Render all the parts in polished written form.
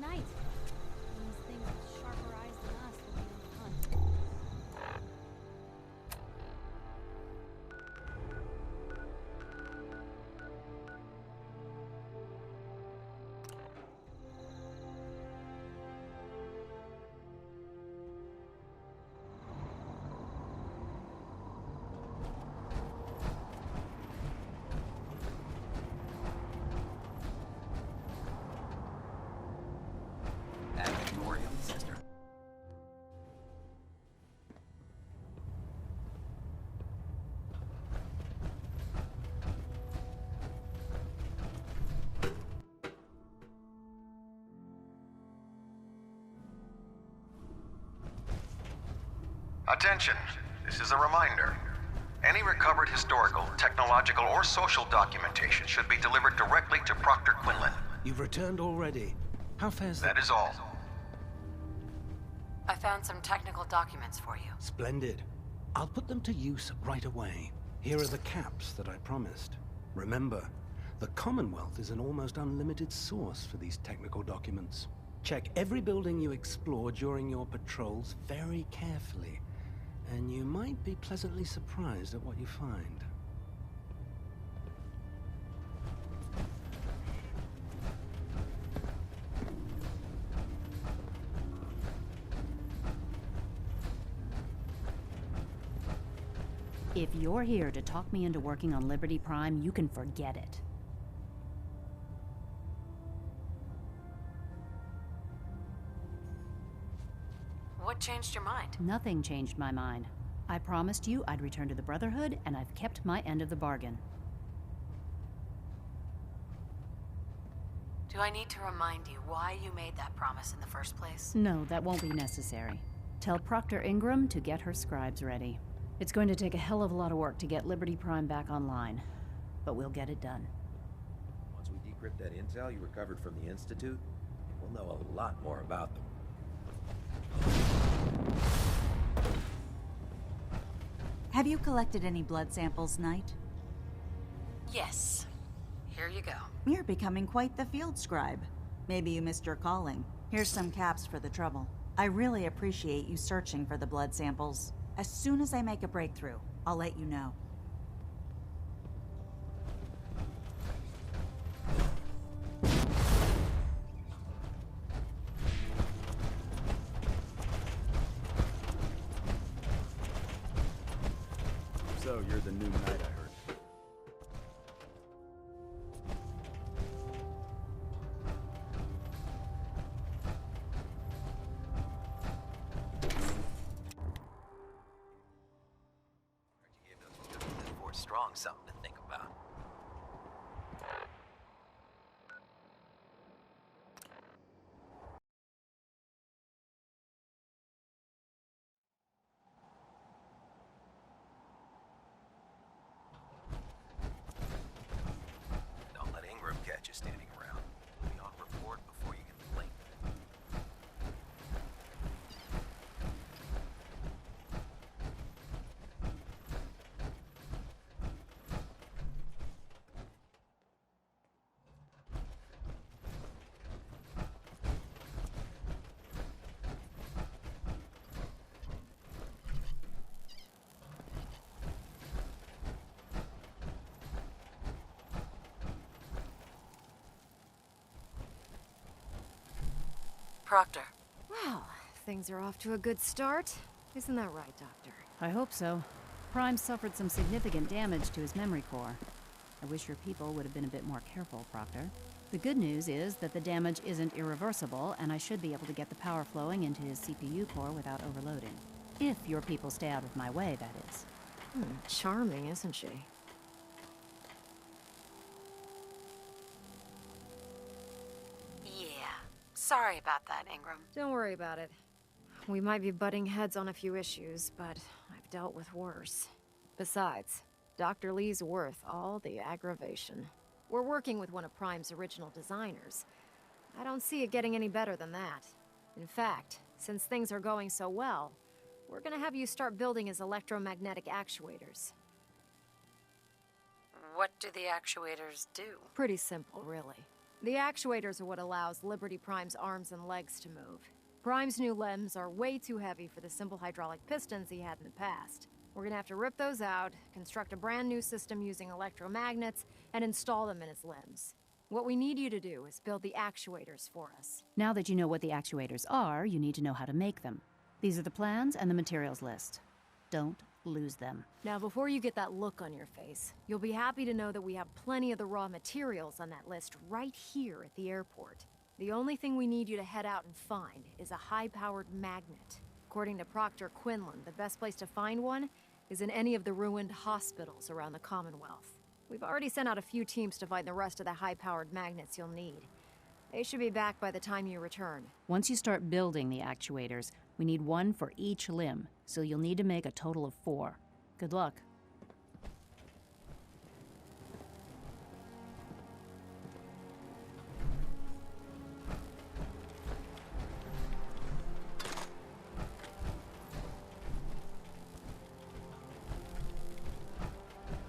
night. These things with sharper eyes than us will be on the hunt. Sister. Attention, this is a reminder. Any recovered historical, technological, or social documentation should be delivered directly to Proctor Quinlan. You've returned already. How fares That is all. I found some technical documents for you. Splendid. I'll put them to use right away. Here are the caps that I promised. Remember, the Commonwealth is an almost unlimited source for these technical documents. Check every building you explore during your patrols very carefully, and you might be pleasantly surprised at what you find. If you're here to talk me into working on Liberty Prime, you can forget it. What changed your mind? Nothing changed my mind. I promised you I'd return to the Brotherhood, and I've kept my end of the bargain. Do I need to remind you why you made that promise in the first place? No, that won't be necessary. Tell Proctor Ingram to get her scribes ready. It's going to take a hell of a lot of work to get Liberty Prime back online, but we'll get it done. Once we decrypt that intel you recovered from the Institute, we'll know a lot more about them. Have you collected any blood samples, Knight? Yes. Here you go. You're becoming quite the field scribe. Maybe you missed your calling. Here's some caps for the trouble. I really appreciate you searching for the blood samples. As soon as I make a breakthrough, I'll let you know. So, you're the new knight, I heard. Strong, something to think about. Don't let Ingram catch you standing around. You'll be on report before you can blink. Proctor. Well, things are off to a good start. Isn't that right, Doctor? I hope so. Prime suffered some significant damage to his memory core. I wish your people would have been a bit more careful, Proctor. The good news is that the damage isn't irreversible, and I should be able to get the power flowing into his CPU core without overloading. If your people stay out of my way, that is. Charming, isn't she? Yeah. Sorry about that, Ingram. Don't worry about it. We might be butting heads on a few issues, but I've dealt with worse. Besides, Dr. Lee's worth all the aggravation. We're working with one of Prime's original designers. I don't see it getting any better than that. In fact, since things are going so well, we're gonna have you start building his electromagnetic actuators. What do the actuators do? Pretty simple, really. The actuators are what allows Liberty Prime's arms and legs to move. Prime's new limbs are way too heavy for the simple hydraulic pistons he had in the past. We're gonna have to rip those out, construct a brand new system using electromagnets, and install them in his limbs. What we need you to do is build the actuators for us. Now that you know what the actuators are, you need to know how to make them. These are the plans and the materials list. Don't lose them. Now, before you get that look on your face, you'll be happy to know that we have plenty of the raw materials on that list right here at the airport. The only thing we need you to head out and find is a high-powered magnet. According to Proctor Quinlan, the best place to find one is in any of the ruined hospitals around the Commonwealth. We've already sent out a few teams to find the rest of the high-powered magnets you'll need. They should be back by the time you return. Once you start building the actuators, we need one for each limb, so you'll need to make a total of 4. Good luck.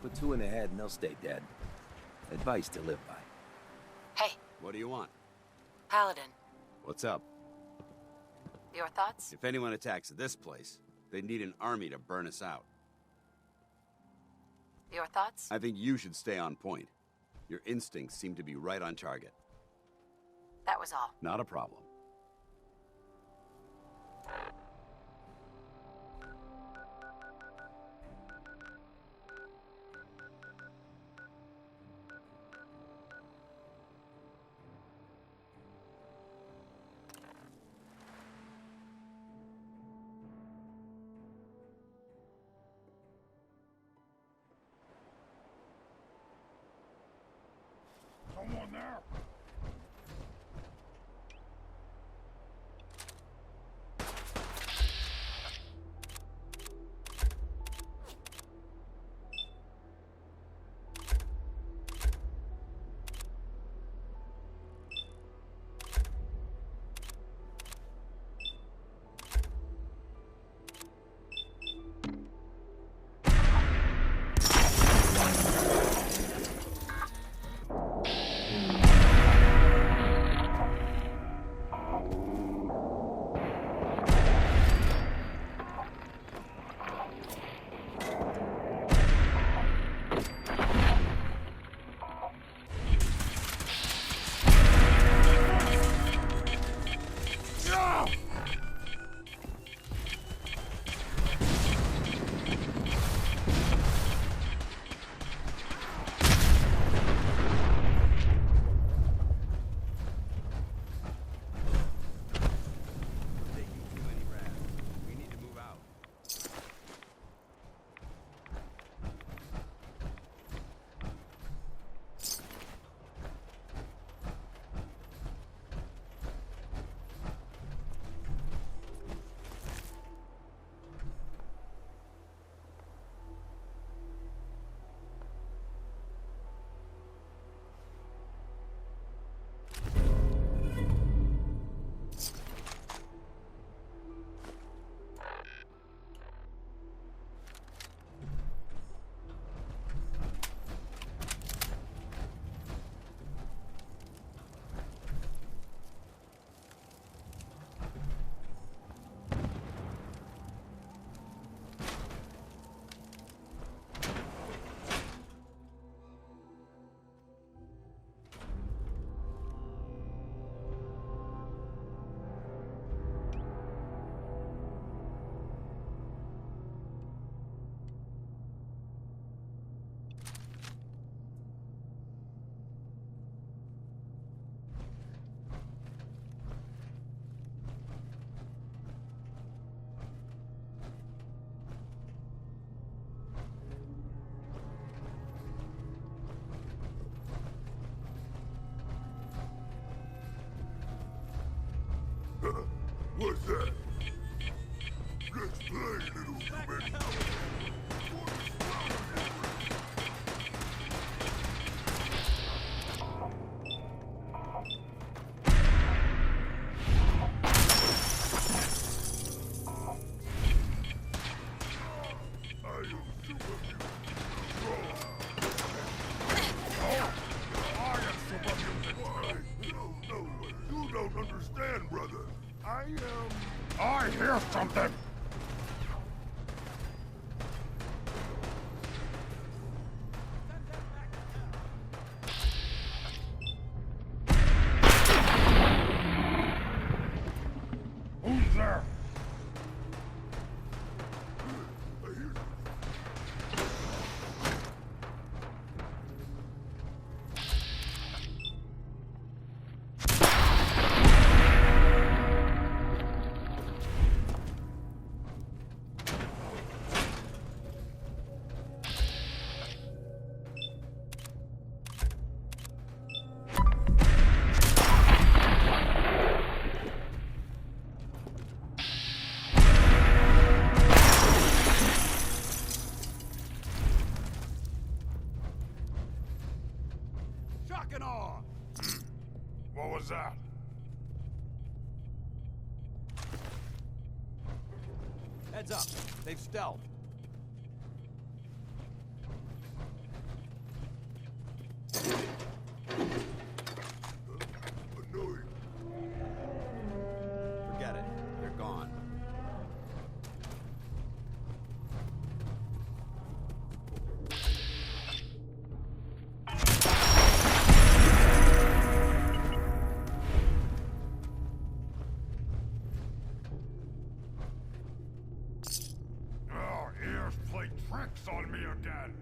Put 2 in the head and they'll stay dead. Advice to live by. Hey, What do you want? Paladin. What's up? Your thoughts? If anyone attacks this place, they'd need an army to burn us out. Your thoughts? I think you should stay on point. Your instincts seem to be right on target. That was all. Not a problem. Someone there? What's that? Let's play, little human. I am superhuman. don't understand, brother. I hear something! Who's there? What was that? Heads up. They've stealthed. Forget it. They're gone. Oh, ears play tricks on me again.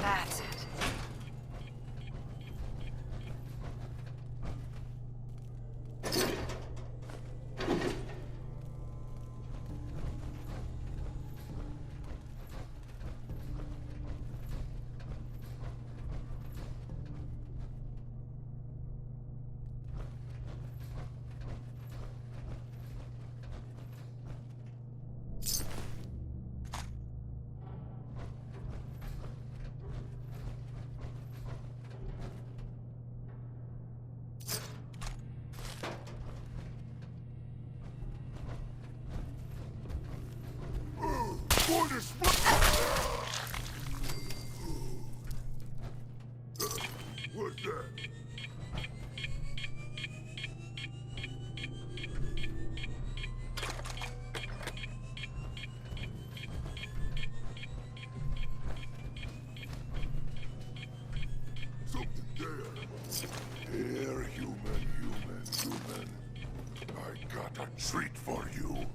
That's it. What is... What's that? Something there. Here, human. I got a treat for you.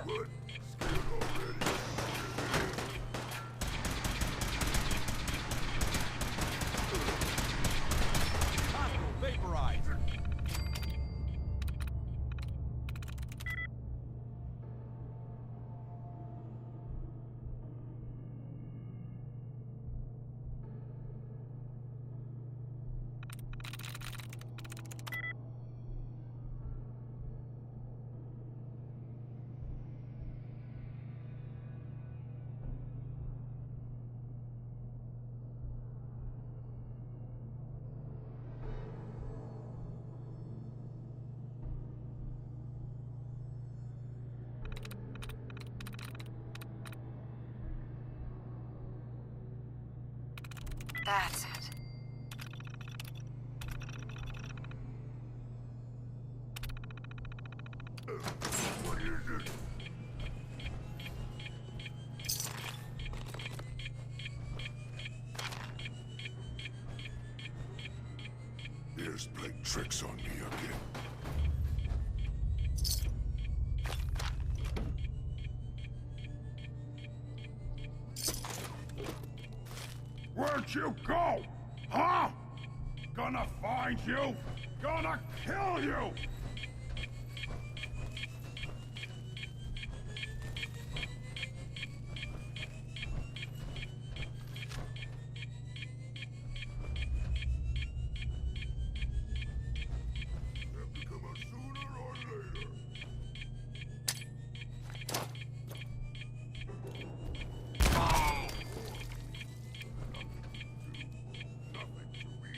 What? Scared already? Hostile vaporized. That's it. What is it? Here's playing tricks on me again. Where'd you go? Huh? Gonna find you? Gonna kill you! Have to come out sooner or later. Nothing to me.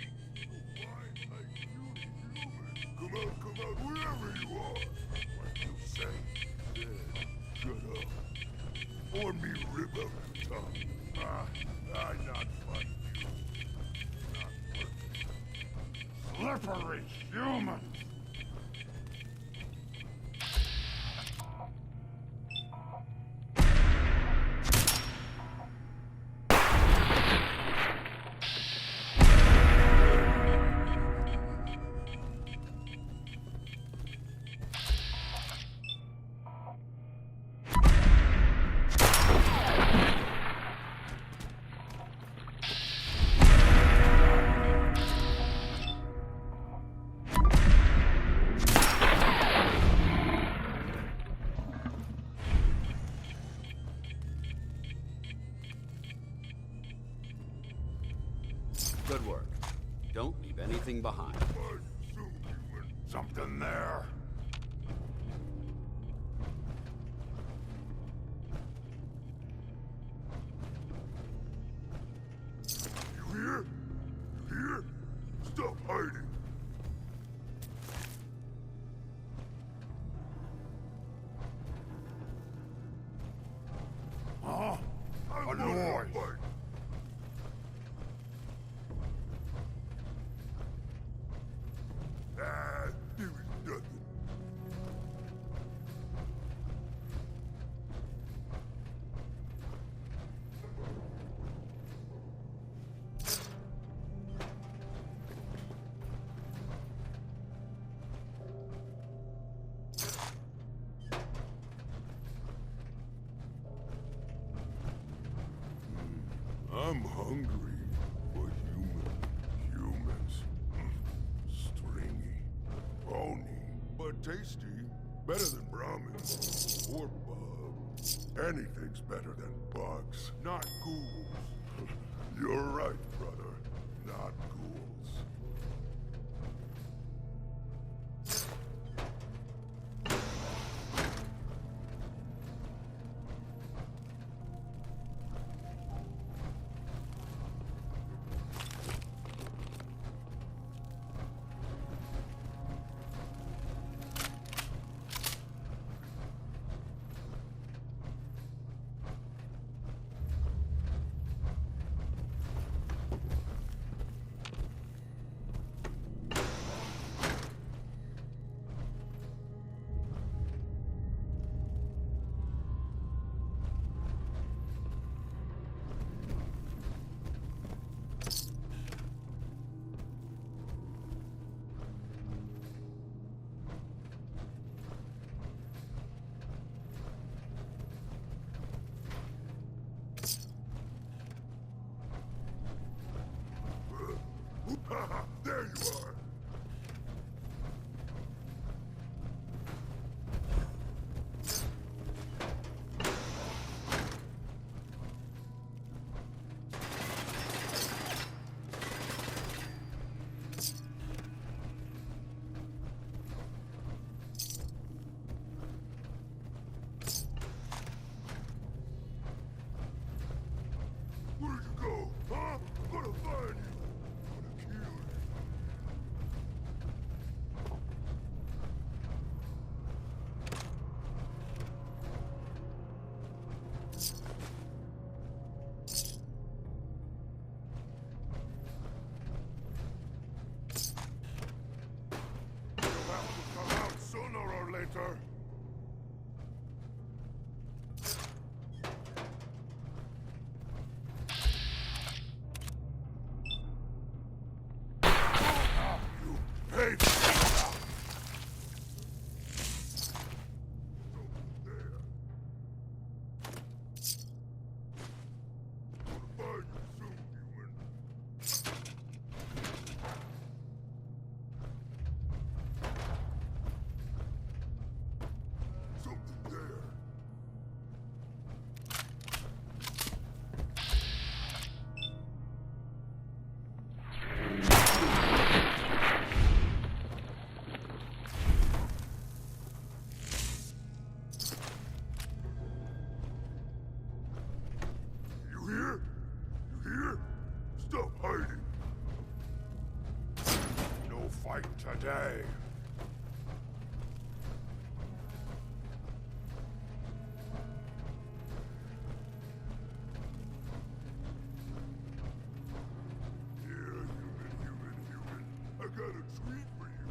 Why like beauty human? Come out wherever you are. What you say? Dead. Shut up. Or me rip out the tongue. I'm not fighting you. Not working. Slippery humans! Good work. Don't leave anything behind. Something there. You hear? You hear? Stop hiding. Huh? A noise. There was nothing. I'm hungry for humans. Stringy, bony, but tasty. Better than Brahmin or bug. Anything's better than bugs, not ghouls. You're right, brother. Not ghouls. sir. You pay for it. Stop hiding. No fight today. Here, human. I got a treat for you.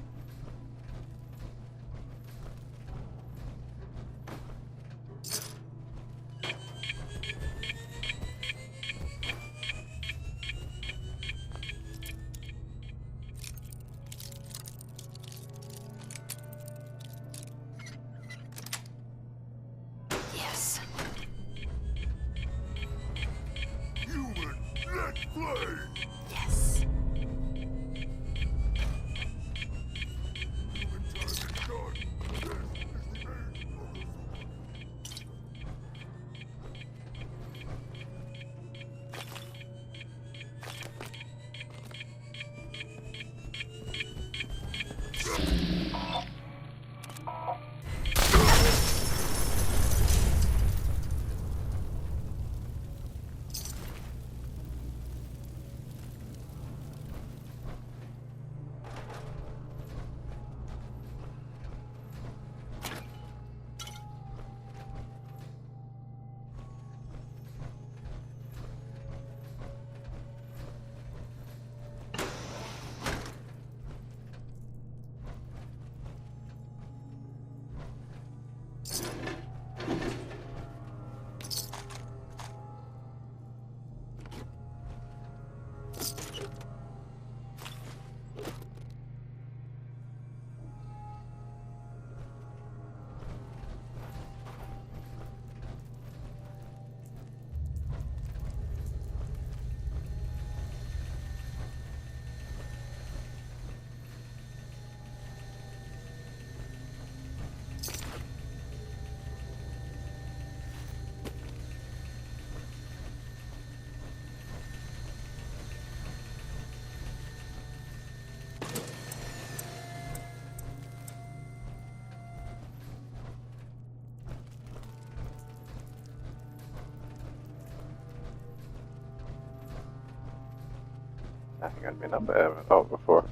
Yes. Human, let's play! Yes. Human time is gone. This is the end of the I think I'd been up there before.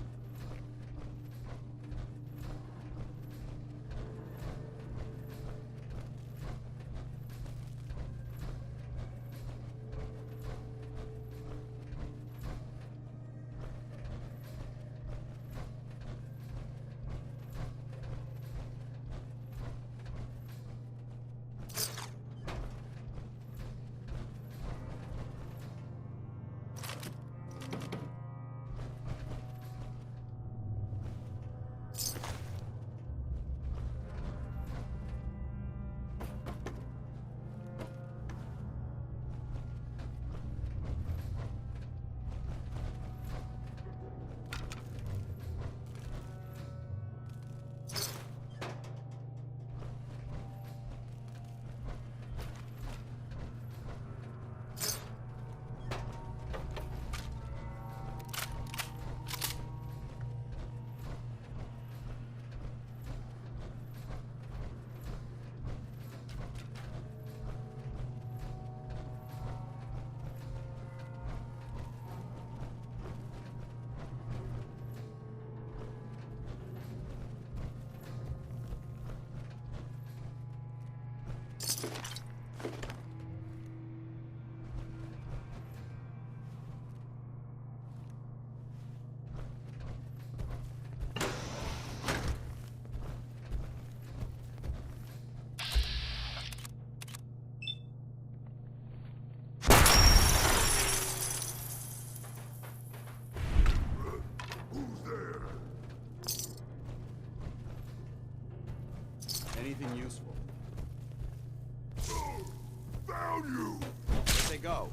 looking useful. Found you! Where'd they go?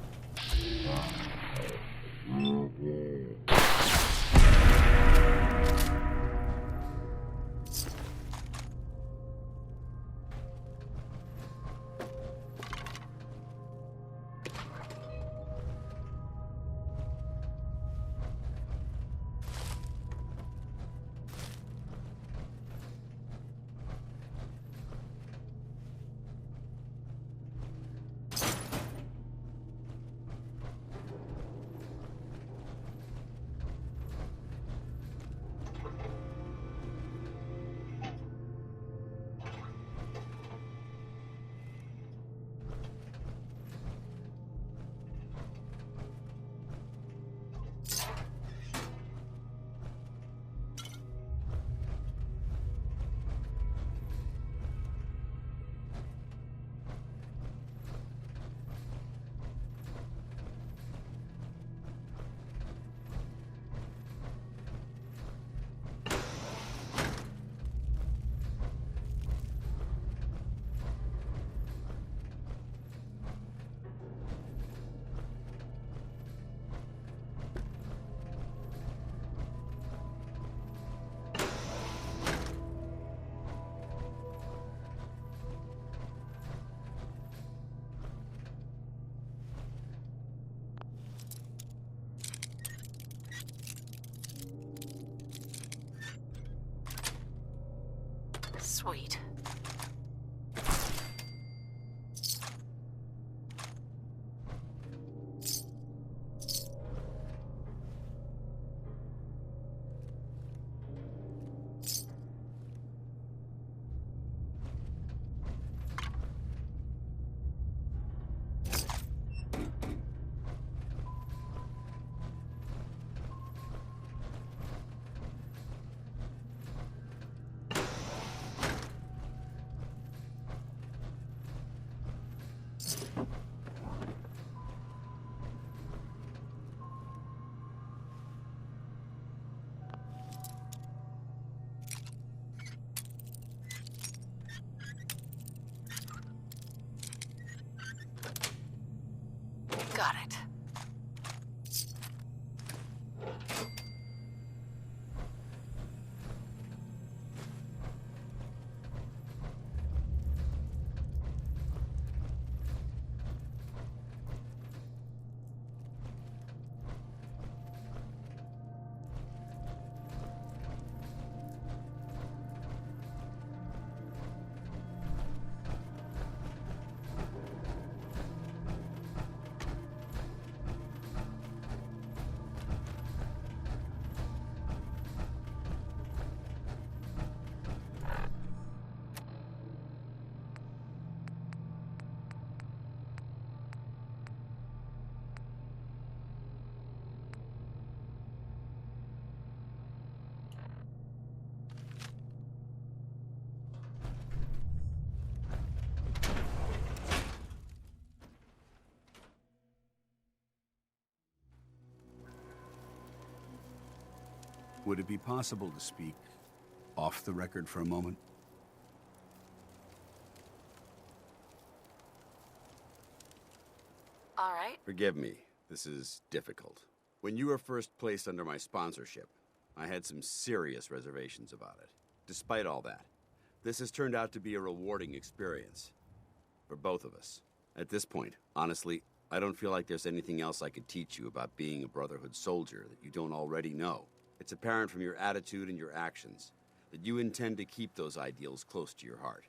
Sweet. Got it. Would it be possible to speak off the record for a moment? All right. Forgive me, this is difficult. When you were first placed under my sponsorship, I had some serious reservations about it. Despite all that, this has turned out to be a rewarding experience. For both of us. At this point, honestly, I don't feel like there's anything else I could teach you about being a Brotherhood soldier that you don't already know. It's apparent from your attitude and your actions that you intend to keep those ideals close to your heart.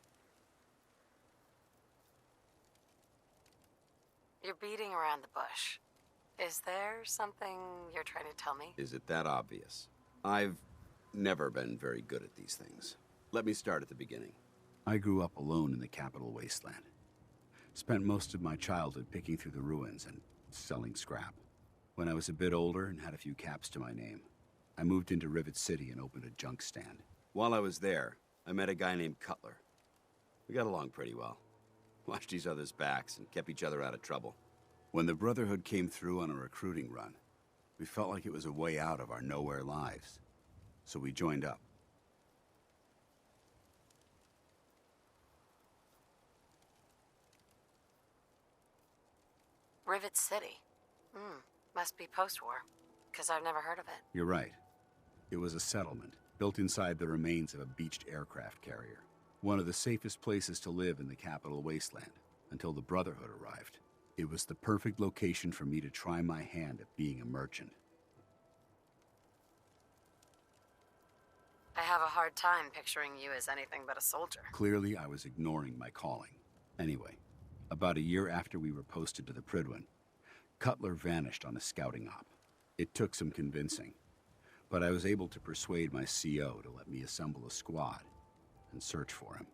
You're beating around the bush. Is there something you're trying to tell me? Is it that obvious? I've never been very good at these things. Let me start at the beginning. I grew up alone in the capital wasteland. Spent most of my childhood picking through the ruins and selling scrap. When I was a bit older and had a few caps to my name, I moved into Rivet City and opened a junk stand. While I was there, I met a guy named Cutler. We got along pretty well. Watched each other's backs and kept each other out of trouble. When the Brotherhood came through on a recruiting run, we felt like it was a way out of our nowhere lives. So we joined up. Rivet City. Hmm, must be post-war, because I've never heard of it. You're right. It was a settlement, built inside the remains of a beached aircraft carrier. One of the safest places to live in the capital wasteland, until the Brotherhood arrived. It was the perfect location for me to try my hand at being a merchant. I have a hard time picturing you as anything but a soldier. Clearly, I was ignoring my calling. Anyway, about a year after we were posted to the Prydwen, Cutler vanished on a scouting op. It took some convincing, but I was able to persuade my CO to let me assemble a squad and search for him.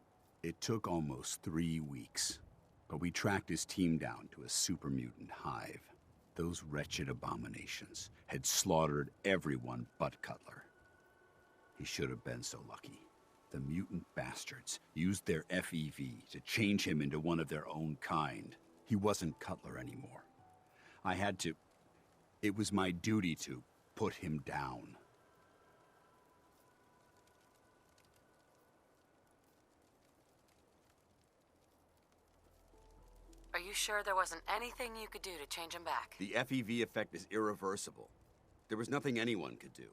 It took almost 3 weeks, but we tracked his team down to a super mutant hive. Those wretched abominations had slaughtered everyone but Cutler. He should have been so lucky. The mutant bastards used their FEV to change him into one of their own kind. He wasn't Cutler anymore. I had to... It was my duty to put him down. Are you sure there wasn't anything you could do to change him back? The FEV effect is irreversible. There was nothing anyone could do.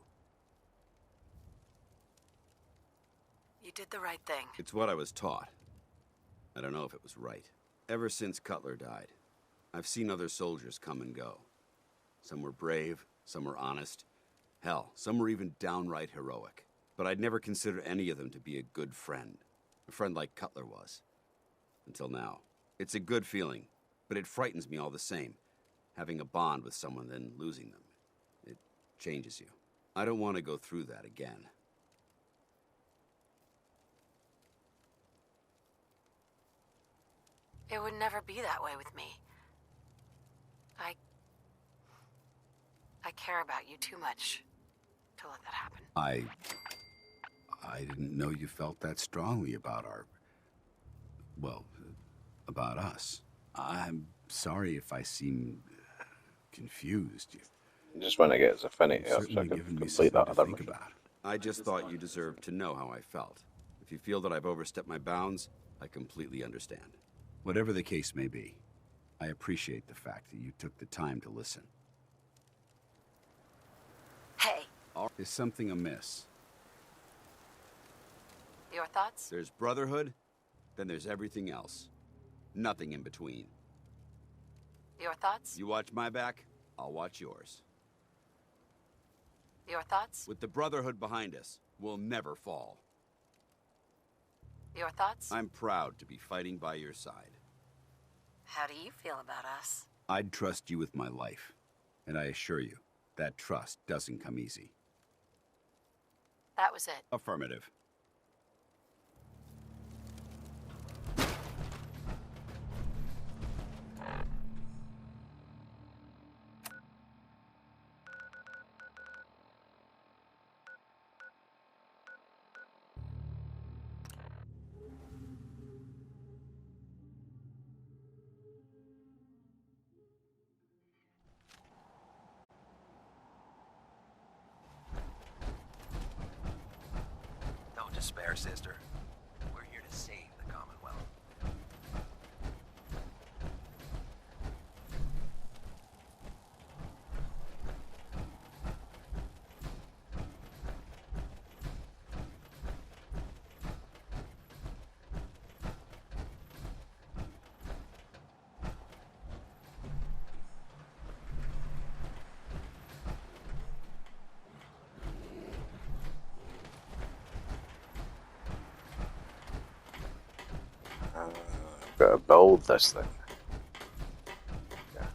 You did the right thing. It's what I was taught. I don't know if it was right. Ever since Cutler died, I've seen other soldiers come and go. Some were brave, some were honest. Hell, some were even downright heroic. But I'd never considered any of them to be a good friend. A friend like Cutler was. Until now. It's a good feeling, but it frightens me all the same. Having a bond with someone, then losing them. It changes you. I don't want to go through that again. It would never be that way with me. I care about you too much to let that happen. I didn't know you felt that strongly about about us. I'm sorry if I seem confused. I just want to get his affinity up so I Certainly can given me complete something that to other think mission. about. I just thought you deserved to know how I felt. If you feel that I've overstepped my bounds, I completely understand. Whatever the case may be, I appreciate the fact that you took the time to listen. Hey, Is something amiss? your thoughts? There's Brotherhood, then there's everything else. Nothing in between. Your thoughts? You watch my back, I'll watch yours. Your thoughts? With the Brotherhood behind us, we'll never fall. Your thoughts? I'm proud to be fighting by your side. How do you feel about us? I'd trust you with my life, and I assure you, that trust doesn't come easy. That was it. Affirmative. Don't despair, sister. We're here to save the Commonwealth. Gotta build this thing. Yeah.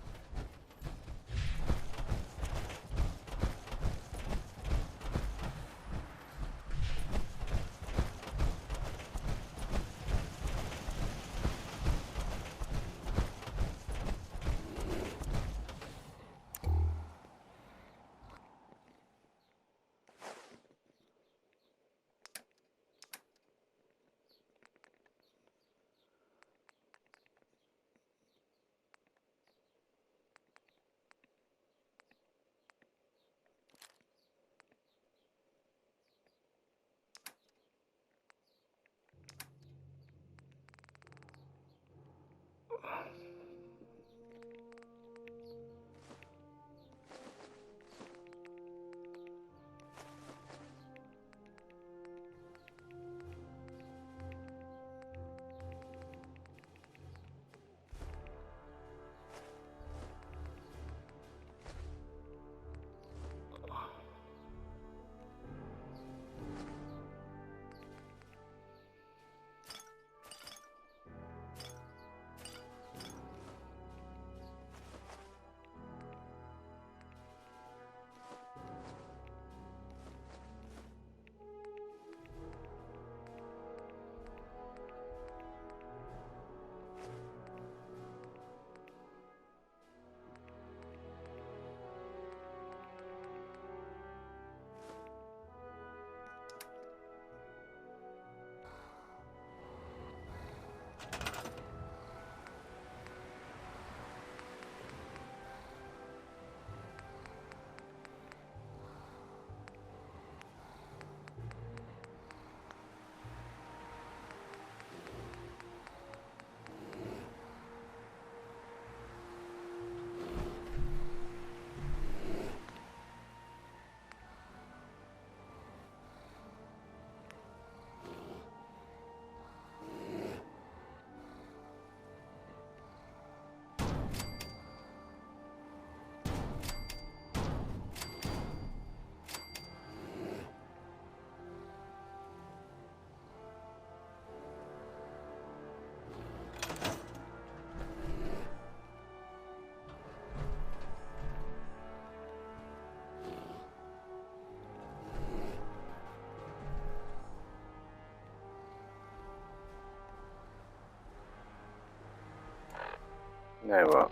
Nee, maar...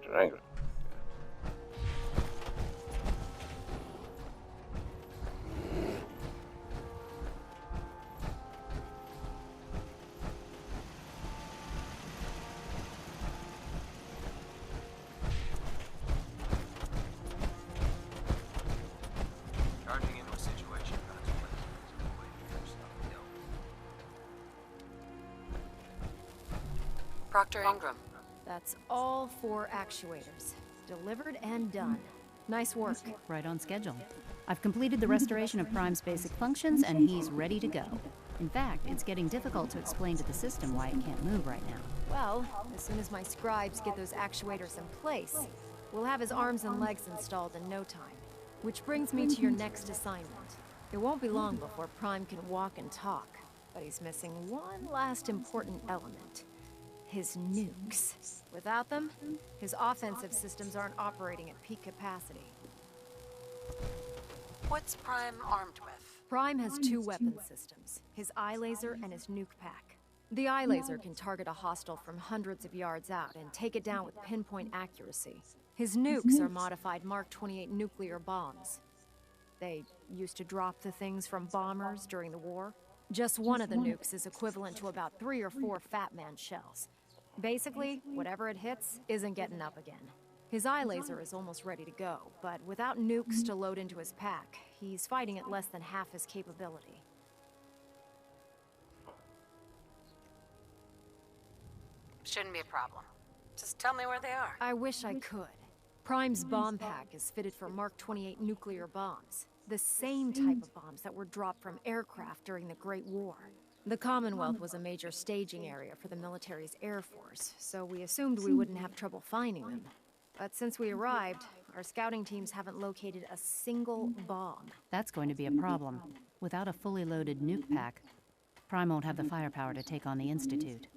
Triangle. Charging into a situation not to play is a good way to figure stuff out. Proctor Ingram. That's all 4 actuators. Delivered and done. Nice work. Right on schedule. I've completed the restoration of Prime's basic functions, and he's ready to go. In fact, it's getting difficult to explain to the system why it can't move right now. Well, as soon as my scribes get those actuators in place, we'll have his arms and legs installed in no time. Which brings me to your next assignment. It won't be long before Prime can walk and talk, but he's missing one last important element. His nukes. Without them, his offensive systems aren't operating at peak capacity. What's Prime armed with? Prime has 2 weapon systems, his eye laser and his nuke pack. The eye laser can target a hostile from hundreds of yards out and take it down with pinpoint accuracy. His nukes are modified Mark 28 nuclear bombs. They used to drop the things from bombers during the war. Just one of the nukes is equivalent to about 3 or 4 Fat Man shells. Basically, whatever it hits isn't getting up again. His eye laser is almost ready to go, but without nukes to load into his pack, he's fighting at less than half his capability. Shouldn't be a problem. Just tell me where they are. I wish I could. Prime's bomb pack is fitted for Mark 28 nuclear bombs, the same type of bombs that were dropped from aircraft during the Great War. The Commonwealth was a major staging area for the military's Air Force, so we assumed we wouldn't have trouble finding them. But since we arrived, our scouting teams haven't located a single bomb. That's going to be a problem. Without a fully loaded nuke pack, Prime won't have the firepower to take on the Institute.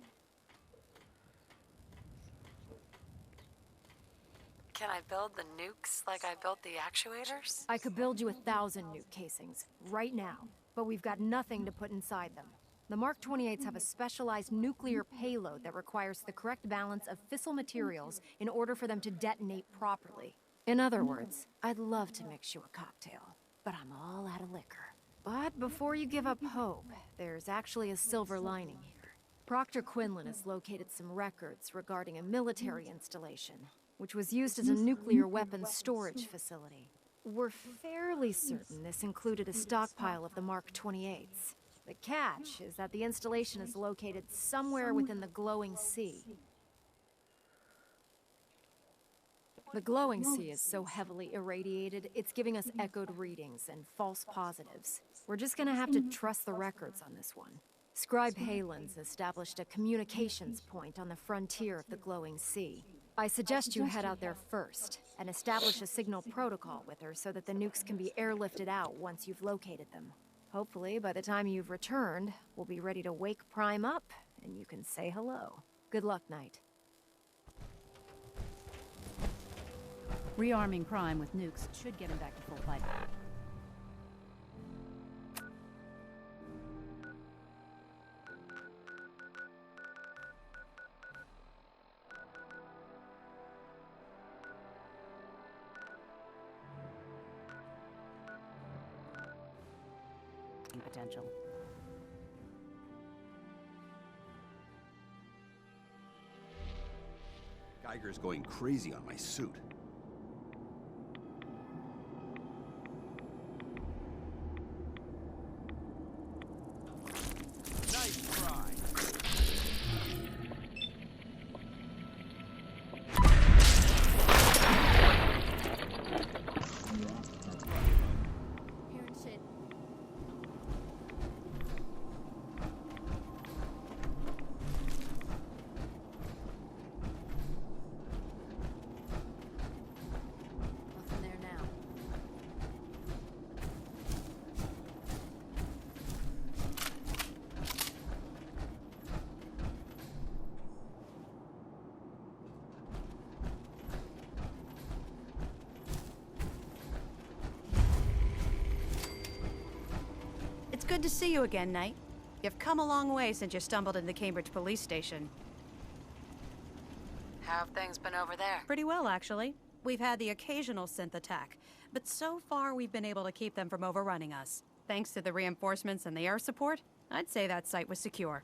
Can I build the nukes like I built the actuators? I could build you 1,000 nuke casings, right now, but we've got nothing to put inside them. The Mark 28s have a specialized nuclear payload that requires the correct balance of fissile materials in order for them to detonate properly. In other words, I'd love to mix you a cocktail, but I'm all out of liquor. But before you give up hope, there's actually a silver lining here. Proctor Quinlan has located some records regarding a military installation, which was used as a nuclear weapons storage facility. We're fairly certain this included a stockpile of the Mark 28s. The catch is that the installation is located somewhere within the glowing sea. The glowing sea is so heavily irradiated, it's giving us echoed readings and false positives. We're just gonna have to trust the records on this one. Scribe Halen's established a communications point on the frontier of the glowing sea. I suggest you head out there first and establish a signal protocol with her so that the nukes can be airlifted out once you've located them. Hopefully, by the time you've returned, we'll be ready to wake Prime up and you can say hello. Good luck, Knight. Rearming Prime with nukes should get him back to full flight. Potential. Geiger's going crazy on my suit. Nice try. Hearing shit. Nothing there now. It's good to see you again, Knight. You've come a long way since you stumbled into the Cambridge police station. How have things been over there? Pretty well, actually. We've had the occasional synth attack, but so far we've been able to keep them from overrunning us. Thanks to the reinforcements and the air support, I'd say that site was secure.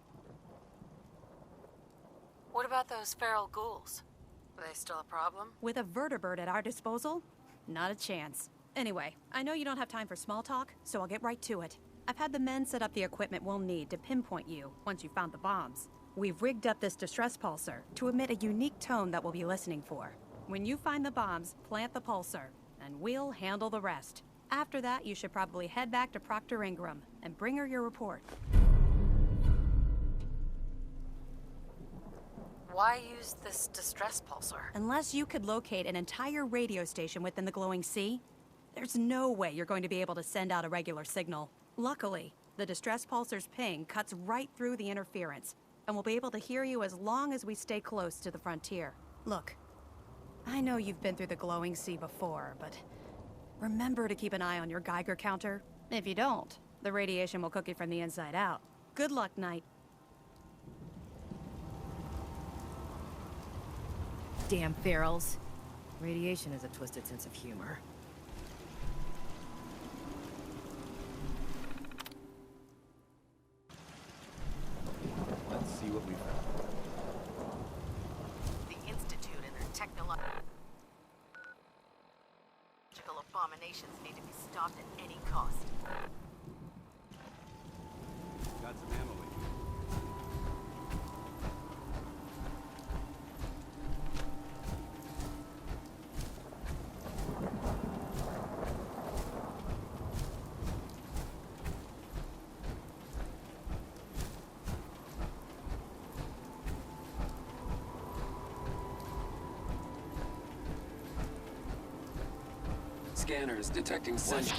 What about those feral ghouls? Are they still a problem? With a vertibird at our disposal? Not a chance. Anyway, I know you don't have time for small talk, so I'll get right to it. I've had the men set up the equipment we'll need to pinpoint you once you found the bombs. We've rigged up this distress pulsar to emit a unique tone that we'll be listening for. When you find the bombs, plant the pulsar, and we'll handle the rest. After that, you should probably head back to Proctor Ingram and bring her your report. Why use this distress pulsar? Unless you could locate an entire radio station within the glowing sea, there's no way you're going to be able to send out a regular signal. Luckily, the distress pulsar's ping cuts right through the interference, and we'll be able to hear you as long as we stay close to the frontier. Look, I know you've been through the glowing sea before, but remember to keep an eye on your Geiger counter. If you don't, the radiation will cook you from the inside out. Good luck, Knight. Damn ferals. Radiation has a twisted sense of humor. Let's see what we found. The Institute and their technological abominations need to be stopped at any cost. Got some ammo in here. Scanners detecting sunshine.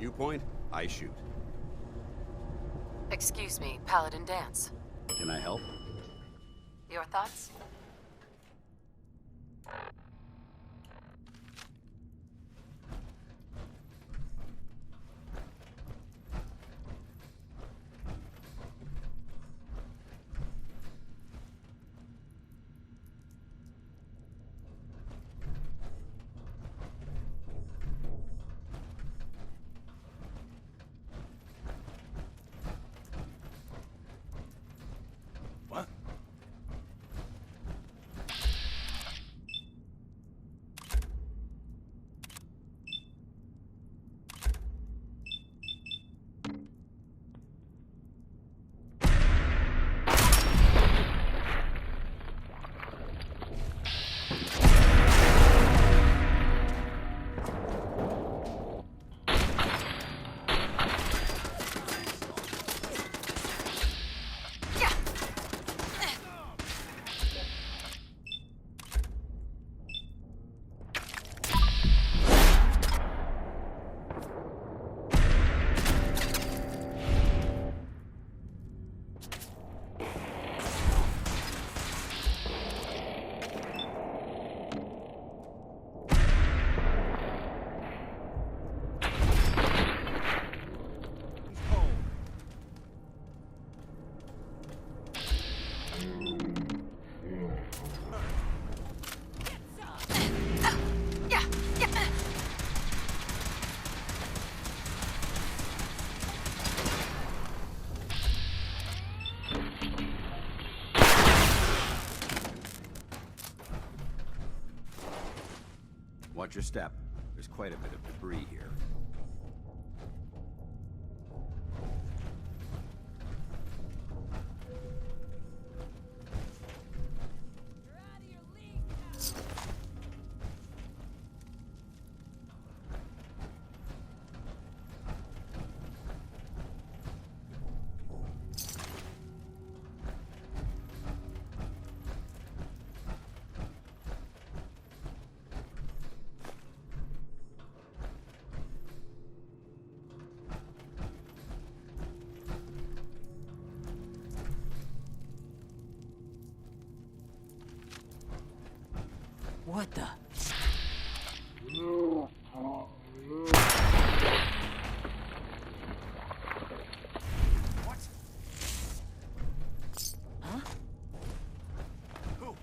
You point, I shoot. Excuse me, Paladin Dance. Can I help? Your thoughts? Watch your step. There's quite a bit of debris here. What the? What? Huh? Who?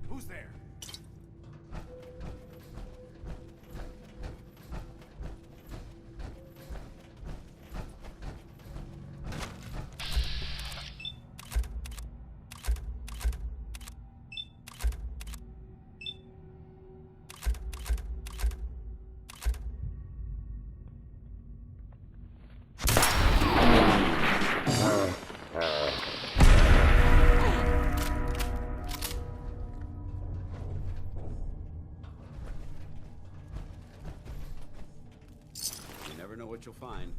Who's there? You never know what you'll find.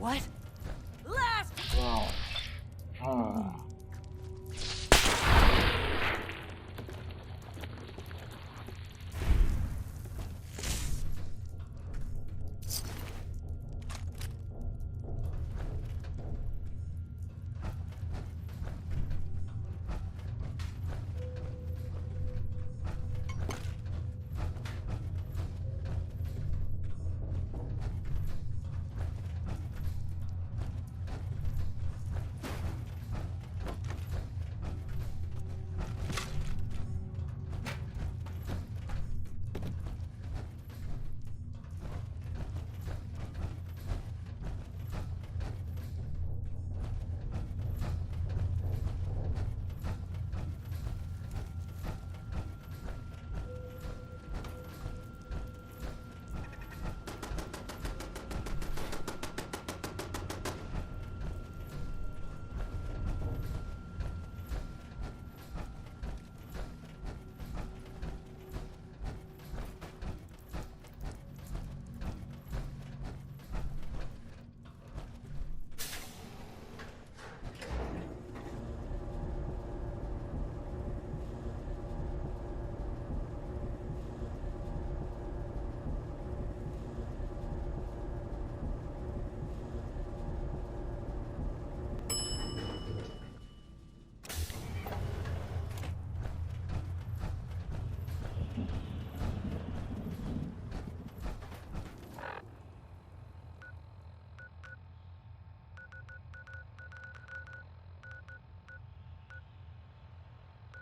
What?